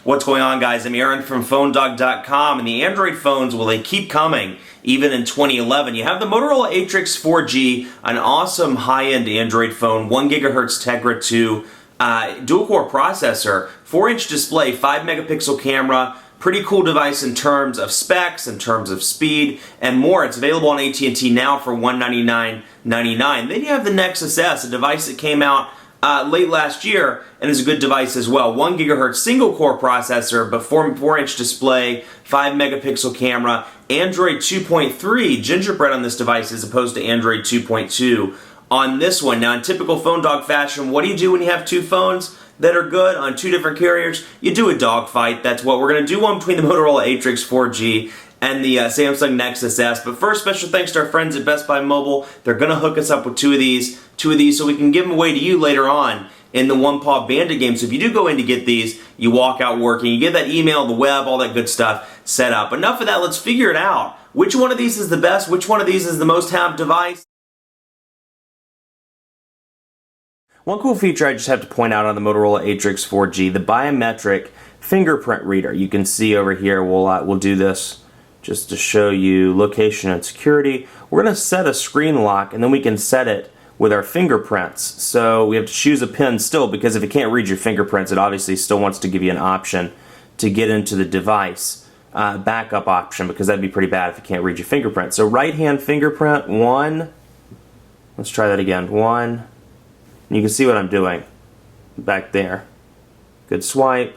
What's going on, guys? I'm Aaron from PhoneDog.com, and the Android phones, well, they keep coming, even in 2011. You have the Motorola Atrix 4G, an awesome high-end Android phone, 1 GHz Tegra 2, dual-core processor, 4-inch display, 5-megapixel camera, pretty cool device in terms of specs, in terms of speed, and more. It's available on AT&T now for $199.99. Then you have the Nexus S, a device that came out late last year and is a good device as well. 1 GHz single-core processor, but 4-inch display, 5-megapixel camera, Android 2.3 gingerbread on this device as opposed to Android 2.2 on this one. Now, in typical Phone Dog fashion, what do you do when you have two phones that are good on two different carriers? You do a dogfight. That's what we're going to do, one between the Motorola Atrix 4G and the Samsung Nexus S. But first, special thanks to our friends at Best Buy Mobile. They're going to hook us up with two of these so we can give them away to you later on in the One Paw Bandit game. So if you do go in to get these, you walk out working, you get that email, the web, all that good stuff set up. Enough of that, let's figure it out. Which one of these is the best? Which one of these is the most have device? One cool feature I just have to point out on the Motorola Atrix 4G, the biometric fingerprint reader. You can see over here, we'll do this just to show you location and security. We're going to set a screen lock, and then we can set it with our fingerprints. So we have to choose a pin still, because if it can't read your fingerprints, it obviously still wants to give you an option to get into the device. Backup option, because that'd be pretty bad if it can't read your fingerprint. So right hand fingerprint, 1. Let's try that again. 1. And you can see what I'm doing back there. Good swipe,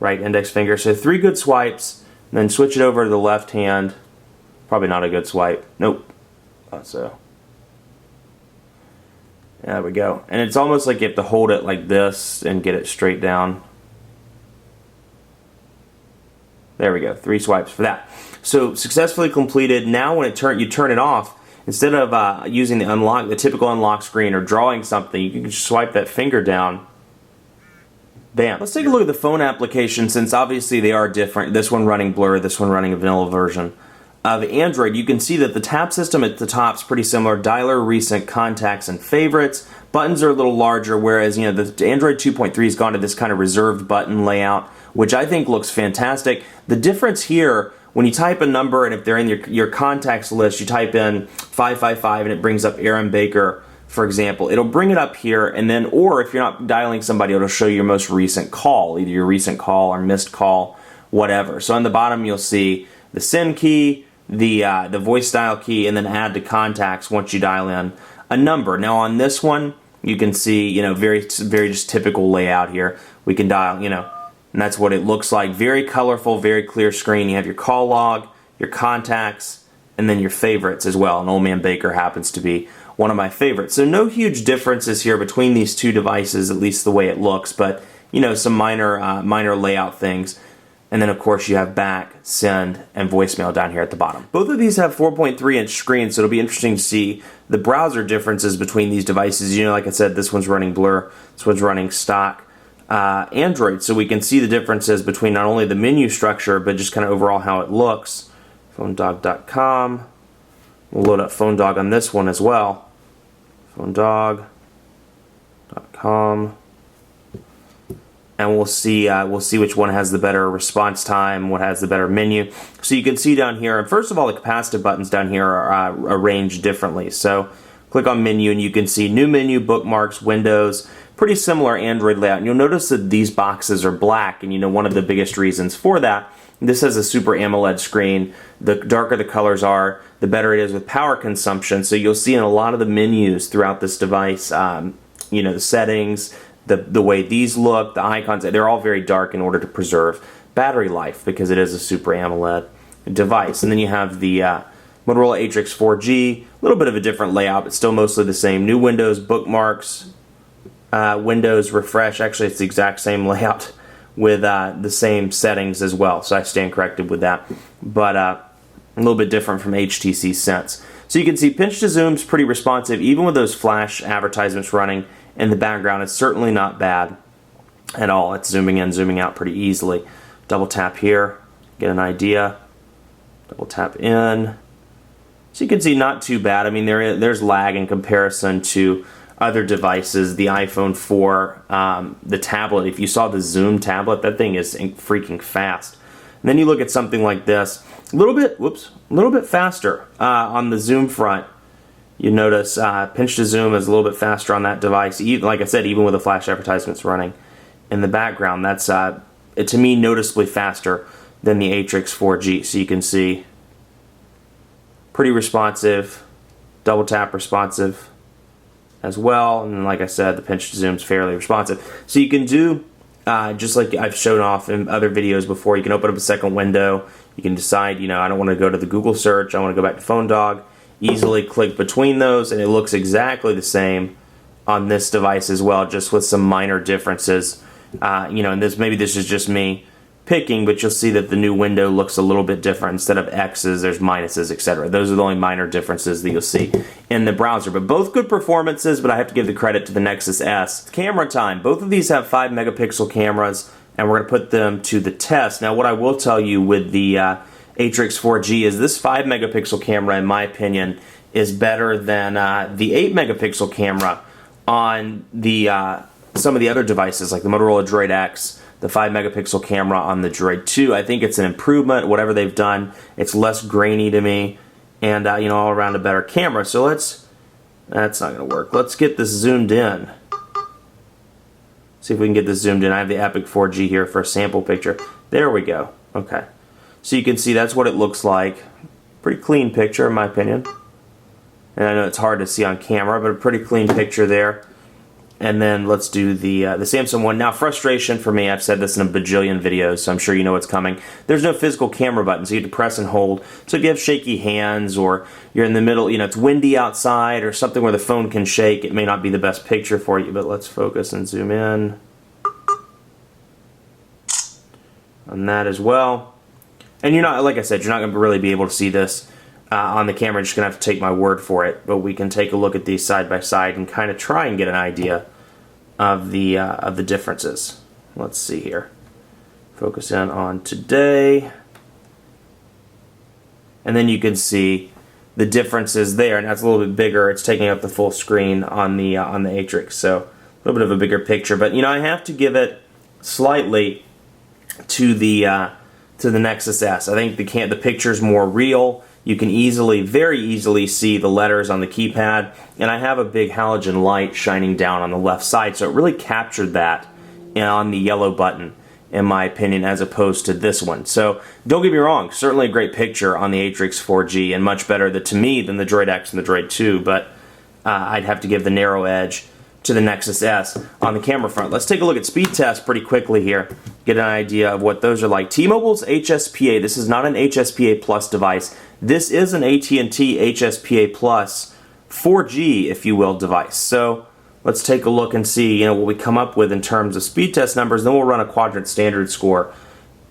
right index finger. So 3 good swipes, and then switch it over to the left hand. Probably not a good swipe. Nope. Thought so. There we go. And it's almost like you have to hold it like this and get it straight down. There we go. 3 swipes for that. So successfully completed. Now when you turn it off, instead of using the typical unlock screen or drawing something, you can just swipe that finger down. Bam. Let's take a look at the phone application, since obviously they are different. This one running Blur, this one running a vanilla version of Android. You can see that the tap system at the top is pretty similar. Dialer, recent, contacts, and favorites. Buttons are a little larger, whereas the Android 2.3 has gone to this kind of reserved button layout, which I think looks fantastic. The difference here, when you type a number, and if they're in your contacts list, you type in 555 and it brings up Aaron Baker, for example. It'll bring it up here, and then, or if you're not dialing somebody, it'll show you your most recent call, either your recent call or missed call, whatever. So on the bottom you'll see the send key, the voice dial key, and then add to contacts once you dial in a number. Now on this one, you can see, very just typical layout here. We can dial, and that's what it looks like. Very colorful, very clear screen. You have your call log, your contacts, and then your favorites as well. And Old Man Baker happens to be one of my favorites. So no huge differences here between these two devices, at least the way it looks, but some minor layout things. And then of course you have back, send, and voicemail down here at the bottom. Both of these have 4.3-inch screens, so it'll be interesting to see the browser differences between these devices. Like I said, this one's running Blur, this one's running stock Android, so we can see the differences between not only the menu structure, but just kind of overall how it looks. PhoneDog.com. We'll load up PhoneDog on this one as well. PhoneDog.com. And we'll see which one has the better response time, what has the better menu. So you can see down here, and first of all, the capacitive buttons down here are arranged differently. So click on menu, and you can see new menu, bookmarks, windows, pretty similar Android layout. And you'll notice that these boxes are black, and one of the biggest reasons for that, this has a Super AMOLED screen. The darker the colors are, the better it is with power consumption. So you'll see in a lot of the menus throughout this device, the settings, the way these look, the icons, they're all very dark in order to preserve battery life, because it is a Super AMOLED device. And then you have the Motorola Atrix 4G, a little bit of a different layout, but still mostly the same. New windows, bookmarks, Windows refresh. Actually, it's the exact same layout with the same settings as well, so I stand corrected with that, but a little bit different from HTC Sense. So you can see pinch to zoom is pretty responsive, even with those flash advertisements running in the background. It's certainly not bad at all. It's zooming in, zooming out pretty easily. Double tap here, get an idea. Double tap in. So you can see not too bad. I mean, there's lag in comparison to other devices, the iPhone 4, the tablet. If you saw the Zoom tablet, that thing is freaking fast. And then you look at something like this, a little bit faster on the zoom front. You notice pinch to zoom is a little bit faster on that device. Like I said, even with the flash advertisements running in the background, that's to me noticeably faster than the Atrix 4G. So you can see pretty responsive, double tap responsive as well, and like I said, the pinch to zoom is fairly responsive. So you can do just like I've shown off in other videos before. You can open up a second window. You can decide, I don't want to go to the Google search. I want to go back to Phone Dog. Easily click between those, and it looks exactly the same on this device as well, just with some minor differences. And maybe this is just me picking, but you'll see that the new window looks a little bit different. Instead of X's, there's minuses, etc. Those are the only minor differences that you'll see in the browser. But both good performances, but I have to give the credit to the Nexus S. Camera time. Both of these have 5 megapixel cameras, and we're going to put them to the test. Now, what I will tell you with the Atrix 4G is this 5 megapixel camera, in my opinion, is better than the 8 megapixel camera on the some of the other devices, like the Motorola Droid X, the 5 megapixel camera on the Droid 2. I think it's an improvement, whatever they've done. It's less grainy to me, and all around a better camera. So that's not going to work. Let's get this zoomed in. See if we can get this zoomed in. I have the Epic 4G here for a sample picture. There we go. Okay. So you can see that's what it looks like. Pretty clean picture, in my opinion. And I know it's hard to see on camera, but a pretty clean picture there. And then let's do the Samsung one. Now, frustration for me, I've said this in a bajillion videos, so I'm sure you know what's coming. There's no physical camera button, so you have to press and hold. So if you have shaky hands, or you're in the middle, it's windy outside, or something where the phone can shake, it may not be the best picture for you. But let's focus and zoom in on that as well. And you're not, like I said, you're not going to really be able to see this on the camera. You're just going to have to take my word for it. But we can take a look at these side by side and kind of try and get an idea of the differences. Let's see here. Focus in on today. And then you can see the differences there. And that's a little bit bigger. It's taking up the full screen on the Atrix. So a little bit of a bigger picture. But, I have to give it slightly to the Nexus S. I think the picture's more real. You can very easily see the letters on the keypad, and I have a big halogen light shining down on the left side, so it really captured that on the yellow button, in my opinion, as opposed to this one. So don't get me wrong, certainly a great picture on the Atrix 4G, and much better to me than the Droid X and the Droid 2, but I'd have to give the narrow edge to the Nexus S on the camera front. Let's take a look at speed tests pretty quickly here, get an idea of what those are like. T-Mobile's HSPA, this is not an HSPA Plus device. This is an AT&T HSPA Plus 4G, if you will, device. So let's take a look and see what we come up with in terms of speed test numbers. Then we'll run a quadrant standard score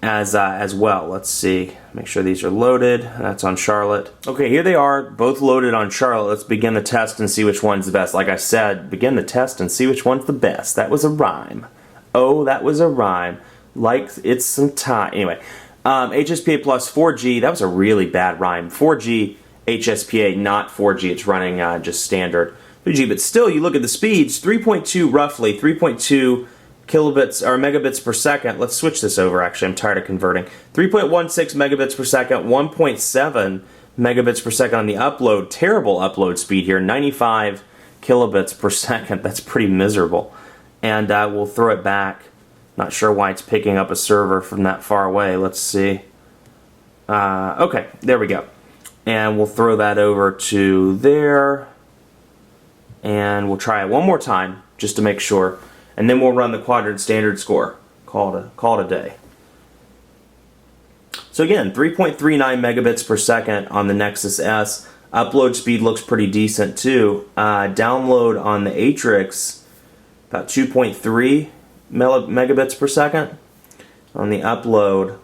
as well. Let's see. Make sure these are loaded. That's on Charlotte. Okay, here they are, both loaded on Charlotte. Let's begin the test and see which one's the best. Like I said, begin the test and see which one's the best. That was a rhyme. Oh, that was a rhyme. Like it's some time. Anyway, HSPA Plus 4G, that was a really bad rhyme. 4G HSPA, not 4G. It's running just standard 3G. But still, you look at the speeds, 3.2 roughly, 3.2 kilobits or megabits per second. Let's switch this over, actually. I'm tired of converting. 3.16 megabits per second, 1.7 megabits per second on the upload. Terrible upload speed here, 95 kilobits per second. That's pretty miserable. And we'll throw it back. Not sure why it's picking up a server from that far away. Let's see. Okay, there we go. And we'll throw that over to there. And we'll try it one more time just to make sure. And then we'll run the quadrant standard score. Call it a day. So again, 3.39 megabits per second on the Nexus S. Upload speed looks pretty decent too. Download on the Atrix, about 2.3 megabits per second on the upload.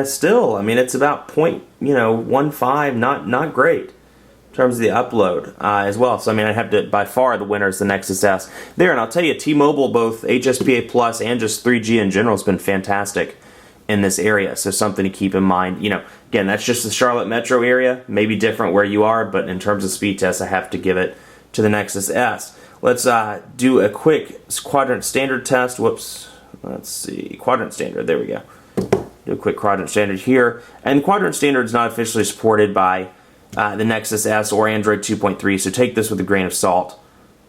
Still, I mean, it's about 0.15, not great in terms of the upload as well. So I mean, I have to, by far the winner is the Nexus S there. And I'll tell you, T-Mobile, both HSPA Plus and just 3G in general, has been fantastic in this area. So something to keep in mind. Again, that's just the Charlotte metro area. Maybe different where you are, but in terms of speed tests, I have to give it to the Nexus S. Let's do a quick quadrant standard test. Whoops. Let's see. Quadrant standard. There we go. Do a quick quadrant standard here. And quadrant standard is not officially supported by the Nexus S or Android 2.3, so take this with a grain of salt.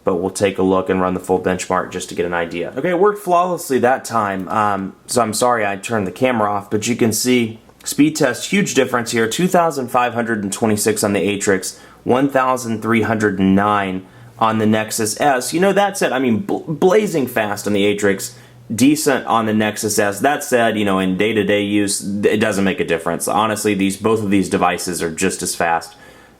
But we'll take a look and run the full benchmark just to get an idea. Okay, it worked flawlessly that time, so I'm sorry I turned the camera off, but you can see speed test, huge difference here, 2,526 on the Atrix, 1,309 on the Nexus S. You know, that said, I mean, blazing fast on the Atrix, decent on the Nexus S. That said, you know, in day-to-day use, it doesn't make a difference. Honestly, both of these devices are just as fast.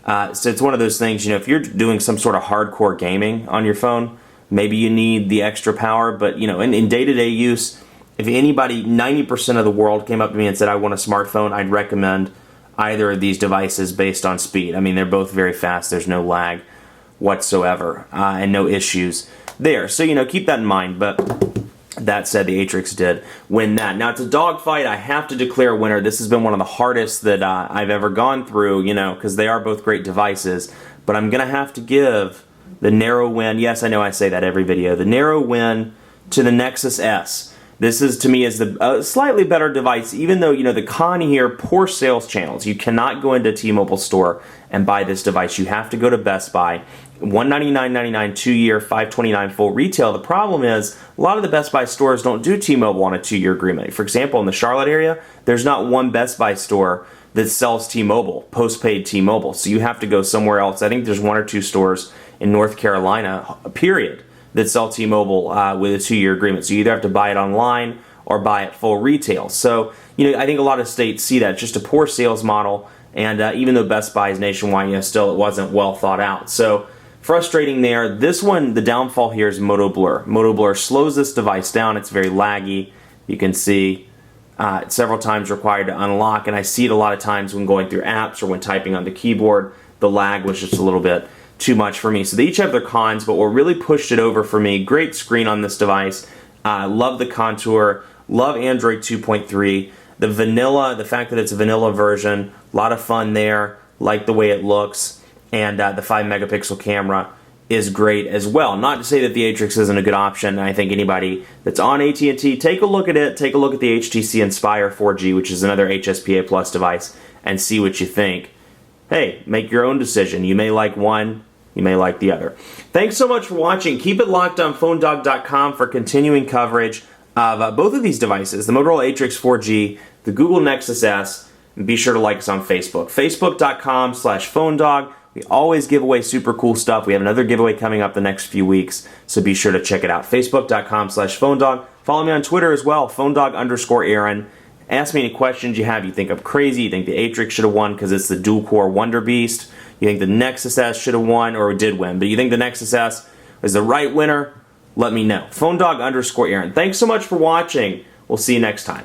So it's one of those things, you know, if you're doing some sort of hardcore gaming on your phone, maybe you need the extra power, but, you know, in day-to-day use, if anybody, 90% of the world came up to me and said, I want a smartphone, I'd recommend either of these devices based on speed. I mean, they're both very fast, there's no lag whatsoever, and no issues there. So, you know, keep that in mind, but that said, the Atrix did win that. Now, it's a dogfight. I have to declare a winner. This has been one of the hardest that I've ever gone through, you know, because they are both great devices. But I'm going to have to give the narrow win. Yes, I know I say that every video. The narrow win to the Nexus S. This is, to me, is the slightly better device, even though, you know, the con here, poor sales channels. You cannot go into T-Mobile store and buy this device. You have to go to Best Buy. $199.99 2-year, $529 full retail. The problem is a lot of the Best Buy stores don't do T-Mobile on a 2-year agreement. For example, in the Charlotte area, there's not one Best Buy store that sells T-Mobile, postpaid T-Mobile. So you have to go somewhere else. I think there's 1 or 2 stores in North Carolina, period, that sell T-Mobile with a 2-year agreement. So you either have to buy it online or buy it full retail. So, you know, I think a lot of states see that. It's just a poor sales model. And even though Best Buy is nationwide, you know, still it wasn't well thought out. So frustrating there. This one, the downfall here is Moto Blur. Moto Blur slows this device down. It's very laggy. You can see it's several times required to unlock, and I see it a lot of times when going through apps or when typing on the keyboard. The lag was just a little bit too much for me. So they each have their cons, but what really pushed it over for me, great screen on this device. Love the contour. Love Android 2.3. The vanilla, the fact that it's a vanilla version, a lot of fun there. Like the way it looks. And the 5-megapixel camera is great as well. Not to say that the Atrix isn't a good option. I think anybody that's on AT&T, take a look at it. Take a look at the HTC Inspire 4G, which is another HSPA Plus device, and see what you think. Hey, make your own decision. You may like one, you may like the other. Thanks so much for watching. Keep it locked on PhoneDog.com for continuing coverage of both of these devices, the Motorola Atrix 4G, the Google Nexus S, and be sure to like us on Facebook. Facebook.com/PhoneDog. We always give away super cool stuff. We have another giveaway coming up the next few weeks, so be sure to check it out. Facebook.com/PhoneDog. Follow me on Twitter as well, PhoneDog_Aaron. Ask me any questions you have. You think I'm crazy? You think the Atrix should have won because it's the dual-core Wonder Beast? You think the Nexus S should have won or did win? But you think the Nexus S is the right winner? Let me know. PhoneDog_Aaron. Thanks so much for watching. We'll see you next time.